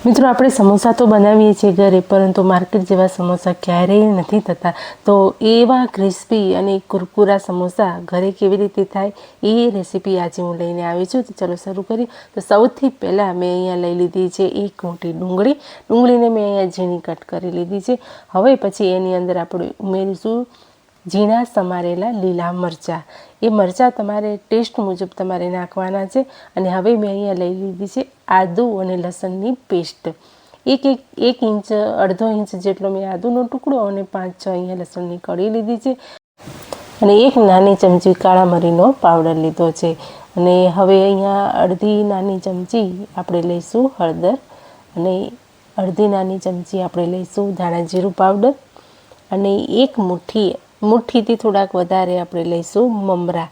મિત્રો આપણે સમોસા તો બનાવીએ છીએ ઘરે, પરંતુ માર્કેટ જેવા સમોસા ક્યારેય નથી થતા. તો એવા ક્રિસ્પી અને કુરકુરા સમોસા ઘરે કેવી રીતે થાય એ રેસીપી આજે હું લઈને આવી છું. તો ચલો શરૂ કરીએ. તો સૌથી પહેલાં મેં અહીંયા લઈ લીધી છે એક મોટી ડુંગળીને મેં અહીંયા ઝીણી કટ કરી લીધી છે. હવે પછી એની અંદર આપણે ઉમેરીશું ઝીણા સમારેલા લીલા મરચાં. એ મરચાં તમારે ટેસ્ટ મુજબ તમારે નાખવાના છે. અને હવે મેં અહીંયા લઈ લીધી છે આદુ અને લસણની પેસ્ટ. એક ઇંચ અડધો ઇંચ જેટલો મેં આદુનો ટુકડો અને 5-6 અહીંયા લસણની કળી લીધી છે. અને એક નાની ચમચી કાળા મરીનો પાવડર લીધો છે. અને હવે અહીંયા અડધી નાની ચમચી આપણે લઈશું હળદર, અને અડધી નાની ચમચી આપણે લઈશું ધાણા જીરું પાવડર, અને એક મુઠ્ઠીથી થોડાક વધારે આપણે લઈશું મમરા.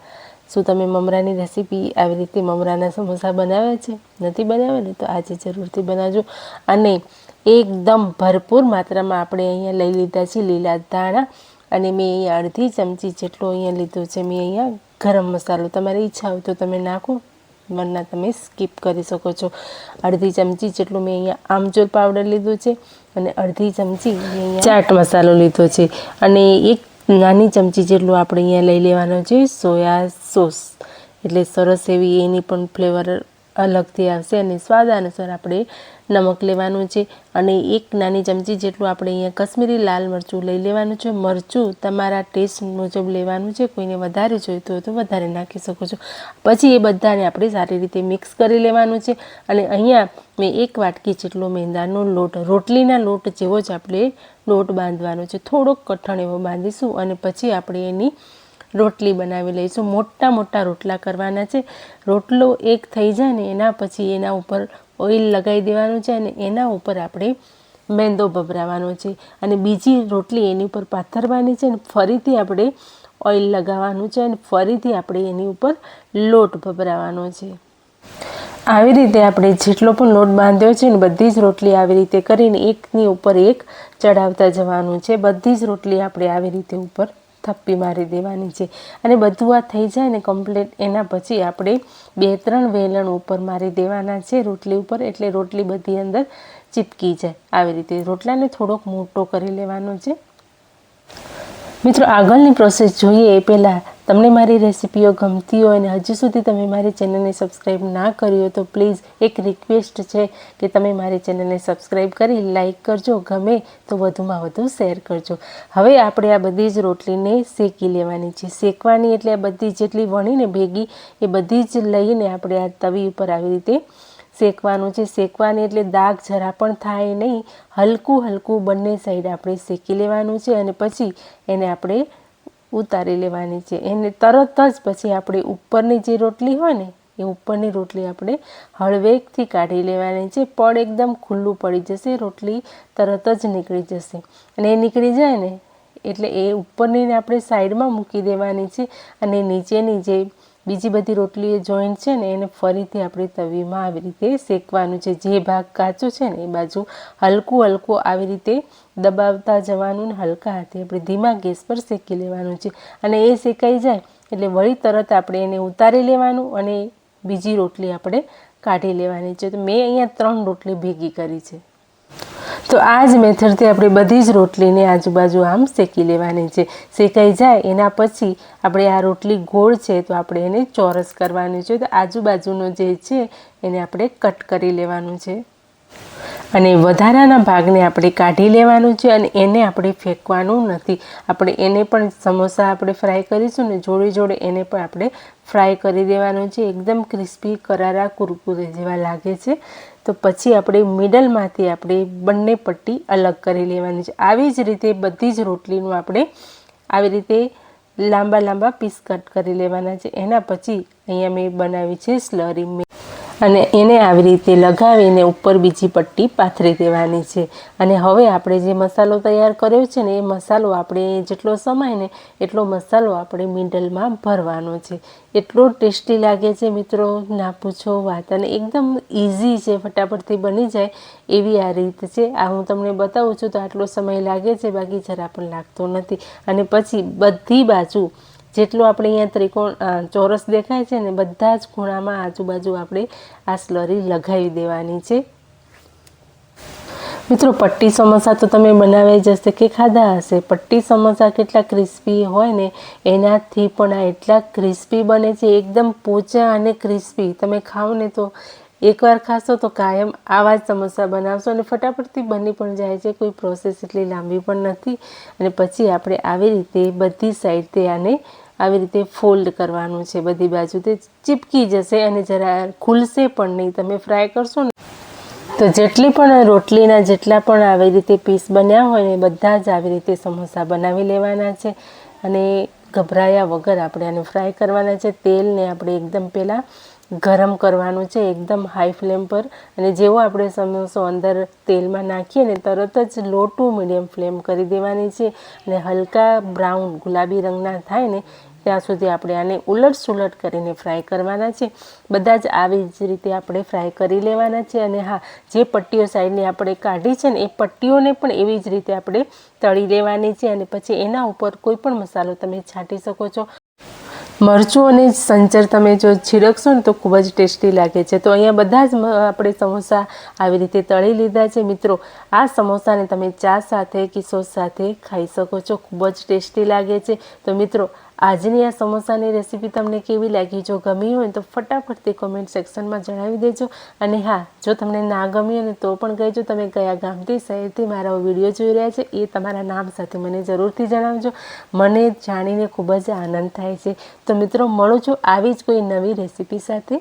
શું તમે મમરાની રેસીપી આવી રીતે મમરાના સમોસા બનાવ્યા છે? નથી બનાવ્યા ને તો આજે જરૂરથી બનાવજો. અને એકદમ ભરપૂર માત્રામાં આપણે અહીંયા લઈ લીધા છે લીલા ધાણા, અને મેં અહીંયા અડધી ચમચી જેટલો અહીંયા લીધો છે મેં અહીંયા ગરમ મસાલો. તમારી ઈચ્છા હોય તો તમે નાખો, વરના તમે સ્કીપ કરી શકો છો. અડધી ચમચી જેટલું મેં અહીંયા આમચૂર પાવડર લીધું છે, અને અડધી ચમચી મેં અહીંયા ચાટ મસાલો લીધો છે, અને એક નાની ચમચી જેટલું આપણે અહીંયા લઈ લેવાનો છે સોયા સોસ. એટલે સરસ એવી એની પણ ફ્લેવર અલગથી આવશે. અને સ્વાદ અનુસાર આપણે નમક લેવાનું છે, અને એક નાની ચમચી જેટલું આપણે અહીંયા કશ્મીરી લાલ મરચું લઈ લેવાનું છે. મરચું તમારા ટેસ્ટ મુજબ લેવાનું છે, કોઈને વધારે જોઈતું હોય તો વધારે નાખી શકો છો. પછી એ બધાને આપણે સારી રીતે મિક્સ કરી લેવાનું છે. અને અહીંયા મેં એક વાટકી જેટલો મેંદાનો લોટ, રોટલીના લોટ જેવો જ આપણે લોટ બાંધવાનો છે. થોડોક કઠણ એવો બાંધીશું, અને પછી આપણે એની રોટલી બનાવી લઈશું. મોટા રોટલા કરવાના છે. રોટલો એક થઈ જાય ને એના પછી એના ઉપર ઓઇલ લગાવી દેવાનું છે, અને એના ઉપર આપણે મેંદો ભભરાવાનો છે, અને બીજી રોટલી એની ઉપર પાથરવાની છે, અને ફરીથી આપણે ઓઇલ લગાવવાનું છે, અને ફરીથી આપણે એની ઉપર લોટ ભભરાવાનો છે. આવી રીતે આપણે જેટલો પણ લોટ બાંધ્યો છે ને બધી જ રોટલી આવી રીતે કરીને એકની ઉપર એક ચડાવતા જવાનું છે. બધી જ રોટલી આપણે આવી રીતે ઉપર થપ્પી મારી દેવાની છે. અને બધું આ થઈ જાય ને કમ્પ્લીટ, એના પછી આપણે 2-3 વેલણ ઉપર મારી દેવાના છે રોટલી ઉપર, એટલે રોટલી બધી અંદર ચીપકી જાય. આવી રીતે રોટલાને થોડોક મોટો કરી લેવાનો છે. મિત્રો, આગળની પ્રોસેસ જોઈએ એ પહેલાં તમને મારી રેસીપીઓ ગમતી હોય અને હજુ સુધી તમે મારી ચેનલને સબસ્ક્રાઈબ ના કરી હોય તો પ્લીઝ એક રિક્વેસ્ટ છે કે તમે મારી ચેનલને સબસ્ક્રાઈબ કરી લાઈક કરજો, ગમે તો વધુમાં વધુ શેર કરજો. હવે આપણે આ બધી જ રોટલીને શેકી લેવાની છે. શેકવાની એટલે આ બધી જેટલી વણીને ભેગી એ બધી જ લઈને આપણે આ તવી ઉપર આવી રીતે શેકવાનું છે. શેકવાની એટલે દાગ જરા પણ થાય નહીં, હલકું બંને સાઈડ આપણે શેકી લેવાનું છે, અને પછી એને આપણે ઉતારી લેવાની છે. એને તરત જ પછી આપણે ઉપરની જે રોટલી હોય ને એ ઉપરની રોટલી આપણે હળવેકથી કાઢી લેવાની છે. પડ એકદમ ખુલ્લું પડી જશે, રોટલી તરત જ નીકળી જશે. અને એ નીકળી જાય ને એટલે એ ઉપરની આપણે સાઈડમાં મૂકી દેવાની છે, અને નીચેની જે બીજી બધી રોટલી જોઈન્ટ છે ને એને ફરીથી આપણે તવીમાં આવી રીતે શેકવાનું છે. જે ભાગ કાચો છે ને એ બાજુ હલકું આવી રીતે દબાવતા જવાનું, ને હલકા હાથે આપણે ધીમા ગેસ પર શેકી લેવાનું છે. અને એ શેકાઈ જાય એટલે વળી તરત આપણે એને ઉતારી લેવાનું, અને બીજી રોટલી આપણે કાઢી લેવાની છે. તો મેં અહીંયા 3 રોટલી ભેગી કરી છે. તો આ જ મેથડથી આપણે બધી જ રોટલીને આજુબાજુ આમ શેકી લેવાની છે. શેકાઈ જાય એના પછી આપણે આ રોટલી ગોળ છે તો આપણે એને ચોરસ કરવાની છે. તો આજુબાજુનો જે છે એને આપણે કટ કરી લેવાનું છે, અને વધારાના ભાગને આપણે કાઢી લેવાનું છે, અને એને આપણે ફેંકવાનું નથી. આપણે એને પણ સમોસા આપણે ફ્રાય કરીશું ને જોડે એને પણ આપણે ફ્રાય કરી દેવાનું છે. એકદમ ક્રિસ્પી કરારા કુરકુરે જેવા લાગે છે. તો પછી આપણે મિડલમાંથી આપણે બંને પટ્ટી અલગ કરી લેવાની છે. આવી જ રીતે બધી જ રોટલીનું આપણે આવી રીતે લાંબા પીસ કટ કરી લેવાના છે. એના પછી અહીંયા મેં બનાવી છે સ્લરી, અને એને આવી રીતે લગાવીને ઉપર બીજી પટ્ટી પાથરી દેવાની છે. અને હવે આપણે જે મસાલો તૈયાર કર્યો છે ને એ મસાલો આપણે જેટલો સમાય ને એટલો મસાલો આપણે મિડલમાં ભરવાનો છે. એટલો ટેસ્ટી લાગે છે મિત્રો, ના પૂછો વાત. અને એકદમ ઇઝી છે, ફટાફટથી બની જાય એવી આ રીત છે. આ હું તમને બતાવું છું તો આટલો સમય લાગે છે, બાકી જરા પણ લાગતો નથી. અને પછી બધી બાજુ જેટલું આપણે અહીંયા ચોરસ દેખાય છે ને બધા જ ખૂણામાં આજુબાજુ આપણે આ સ્લરી લગાવી દેવાની છે. મિત્રો પટ્ટી સમોસા તો તમે બનાવી જ હશે કે ખાધા હશે. પટ્ટી સમોસા કેટલા ક્રિસ્પી હોય ને એનાથી પણ આ એટલા ક્રિસ્પી બને છે, એકદમ પોચા અને ક્રિસ્પી. તમે ખાઓ ને તો એકવાર ખાશો તો કાયમ આવા જ સમોસા બનાવશો અને ફટાફટથી બની પણ જાય છે, કોઈ પ્રોસેસ એટલી લાંબી પણ નથી. અને પછી આપણે આવી રીતે બધી સાઈડથી આને આવી રીતે ફોલ્ડ કરવાનું છે, બધી બાજુથી ચીપકી જશે અને જરા ખુલશે પણ નહીં. તમે ફ્રાય કરશો ને તો જેટલી પણ રોટલીના જેટલા પણ આવી રીતે પીસ બન્યા હોય ને બધા જ આવી રીતે સમોસા બનાવી લેવાના છે અને ગભરાયા વગર આપણે આને ફ્રાય કરવાના છે. તેલને આપણે એકદમ પહેલાં ગરમ કરવાનું છે, એકદમ હાઈ ફ્લેમ પર. અને જેવો આપણે સમોસો અંદર તેલમાં નાખીએ ને તરત જ લો ટુ મીડિયમ ફ્લેમ કરી દેવાની છે અને હલકા બ્રાઉન ગુલાબી રંગના થાય ને ત્યાં સુધી આપણે આને ઉલટ સુલટ કરીને ફ્રાય કરવાના છે. બધા જ આવી જ રીતે આપણે ફ્રાય કરી લેવાના છે. અને હા, જે પટ્ટીઓ સાઈડની આપણે કાઢી છે ને એ પટ્ટીઓને પણ એવી જ રીતે આપણે તળી લેવાની છે. અને પછી એના ઉપર કોઈ પણ મસાલો તમે છાંટી શકો છો. મરચું અને સંચર તમે જો છીડકશો ને તો ખૂબ જ ટેસ્ટી લાગે છે. તો અહીંયા બધા જ આપણે સમોસા આવી રીતે તળી લીધા છે. મિત્રો, આ સમોસાને તમે ચા સાથે કે સોસ સાથે ખાઈ શકો છો, ખૂબ જ ટેસ્ટી લાગે છે. તો મિત્રો, આજની આ સમોસાની રેસીપી તમને કેવી લાગી? જો ગમી હોય તો ફટાફટથી કોમેન્ટ સેક્શનમાં જણાવી દેજો. અને હા, જો તમને ના ગમી હોય ને તો પણ કહેજો તમે કયા ગામથી શહેરથી મારા વિડીયો જોઈ રહ્યા છે એ તમારા નામ સાથે મને જરૂરથી જણાવજો. મને જાણીને ખૂબ જ આનંદ થાય છે. તો મિત્રો, મળું છું આવી જ કોઈ નવી રેસીપી સાથે.